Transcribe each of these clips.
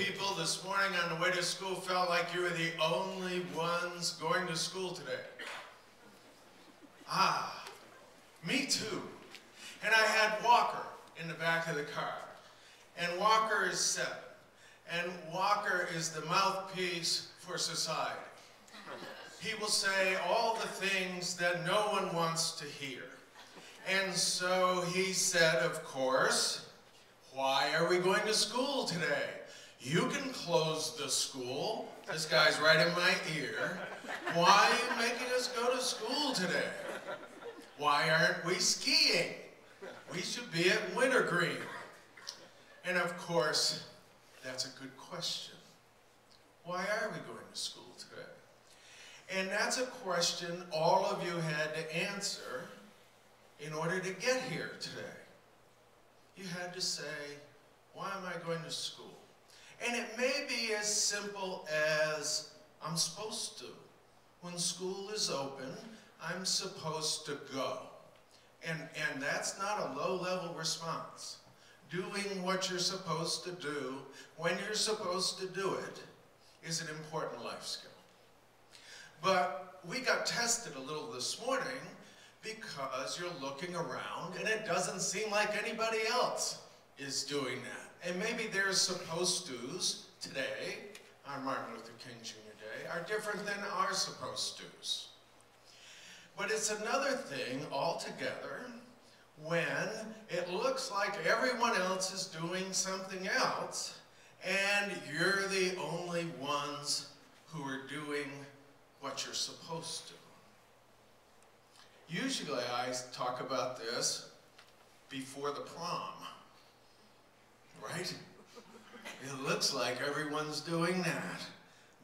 people this morning on the way to school felt like you were the only ones going to school today? Ah, me too. And I had Walker in the back of the car. And Walker is 7. And Walker is the mouthpiece for society. He will say all the things that no one wants to hear. And so he said, of course, why are we going to school today? You can close the school. This guy's right in my ear. Why are you making us go to school today? Why aren't we skiing? We should be at Wintergreen. And of course, that's a good question. Why are we going to school today? And that's a question all of you had to answer in order to get here today. You had to say, why am I going to school? And it may be as simple as, I'm supposed to. When school is open, I'm supposed to go. And that's not a low-level response. Doing what you're supposed to do when you're supposed to do it is an important life skill. But we got tested a little this morning because you're looking around and it doesn't seem like anybody else is doing that. And maybe their supposed to's today, on Martin Luther King Jr. Day, are different than our supposed to's. But it's another thing altogether when it looks like everyone else is doing something else and you're the only ones who are doing what you're supposed to. Usually I talk about this before the prom, right? It looks like everyone's doing that,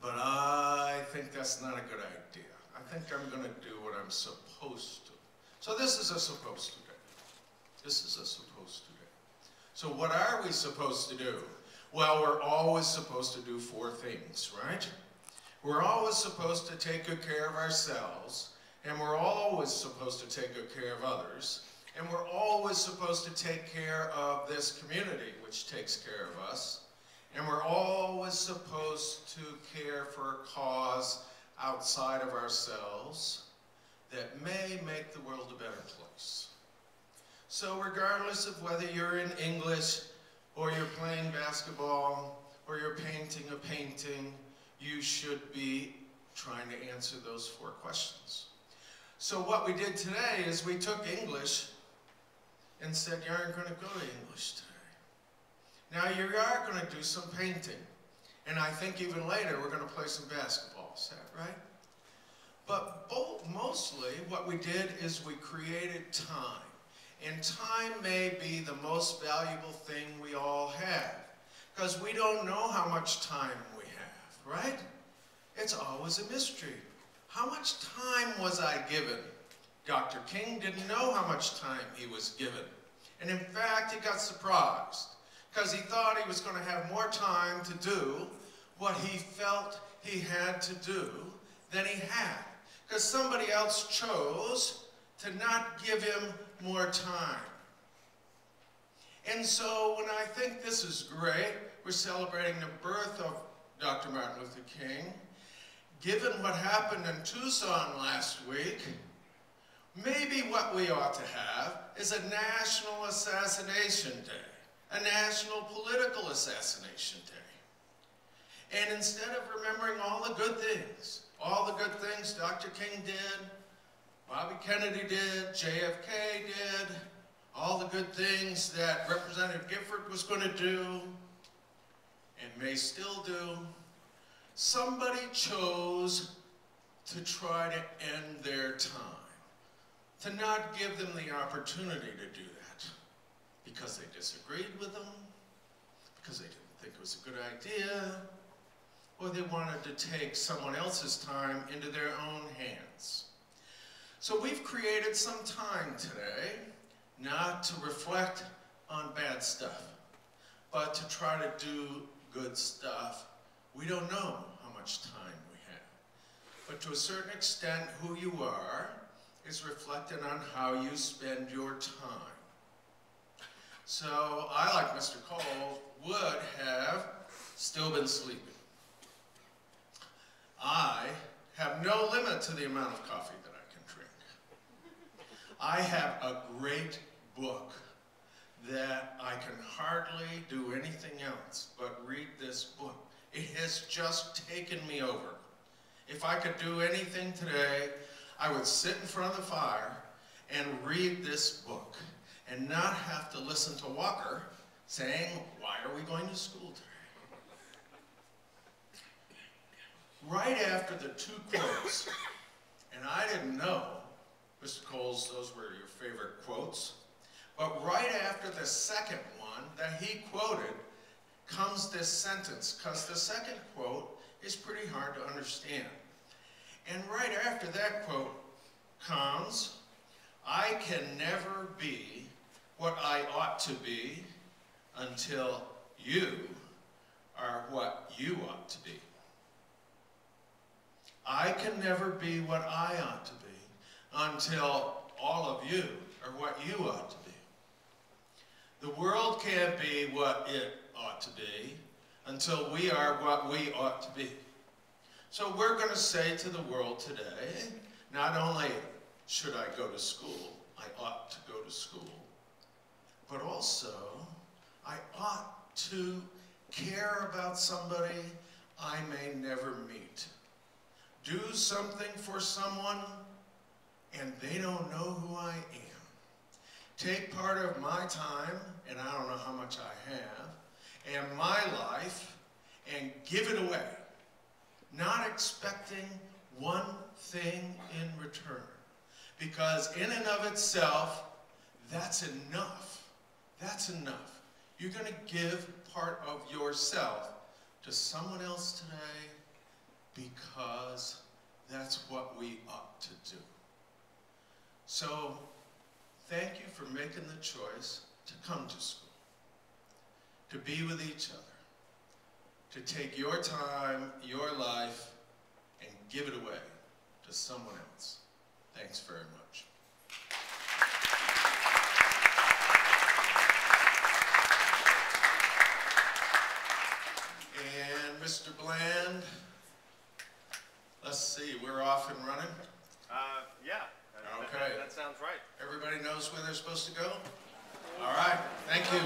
but I think that's not a good idea. I think I'm going to do what I'm supposed to. So this is a supposed to do. This is a supposed to do. So what are we supposed to do? Well, we're always supposed to do 4 things, right? We're always supposed to take good care of ourselves, and we're always supposed to take good care of others, and we're always supposed to take care of this community, which takes care of us, and we're always supposed to care for a cause outside of ourselves that may make the world a better place. So regardless of whether you're in English, or you're playing basketball, or you're painting a painting, you should be trying to answer those 4 questions. So what we did today is we took English and said, you aren't going to go to English today. Now you are going to do some painting. And I think even later we're going to play some basketball. Is that right? But mostly what we did is we created time. And time may be the most valuable thing we all have. Because we don't know how much time we have, right? It's always a mystery. How much time was I given? Dr. King didn't know how much time he was given. And in fact, he got surprised because he thought he was going to have more time to do what he felt he had to do than he had. Because somebody else chose to not give him more time. And so when I think this is great, we're celebrating the birth of Dr. Martin Luther King. Given what happened in Tucson last week, maybe what we ought to have is a National Assassination Day, a National Political Assassination Day. And instead of remembering all the good things Dr. King did, Bobby Kennedy did, JFK did, all the good things that Representative Gifford was going to do, and may still do, somebody chose to try to end their time, to not give them the opportunity to do that, because they disagreed with them, because they didn't think it was a good idea, or they wanted to take someone else's time into their own hands. So we've created some time today, not to reflect on bad stuff, but to try to do good stuff. We don't know how much time we have. But to a certain extent, who you are is reflected on how you spend your time. So I, like Mr. Cole, would have still been sleeping. I have no limit to the amount of coffee that I can drink. I have a great book that I can hardly do anything else but read this book. It has just taken me over. If I could do anything today, I would sit in front of the fire and read this book and not have to listen to Walker saying, "Why are we going to school today?" Right after the two quotes, and I didn't know, Mr. Coles, those were your favorite quotes, but right after the second one that he quoted comes this sentence, because the second quote is pretty hard to understand. And right after that quote comes, "I can never be what I ought to be until you are what you ought to be." I can never be what I ought to be until all of you are what you ought to be. The world can't be what it ought to be until we are what we ought to be. So we're going to say to the world today, not only should I go to school, I ought to go to school, but also I ought to care about somebody I may never meet. Do something for someone and they don't know who I am. Take part of my time, and I don't know how much I have, and my life, and give it away, not expecting one thing in return. Because in and of itself, that's enough. That's enough. You're going to give part of yourself to someone else today because that's what we ought to do. So, thank you for making the choice to come to school, to be with each other, to take your time, your life, and give it away to someone else. Thanks very much. And Mr. Bland, let's see, we're off and running? Yeah. Okay. That sounds right. Everybody knows where they're supposed to go? All right, thank you.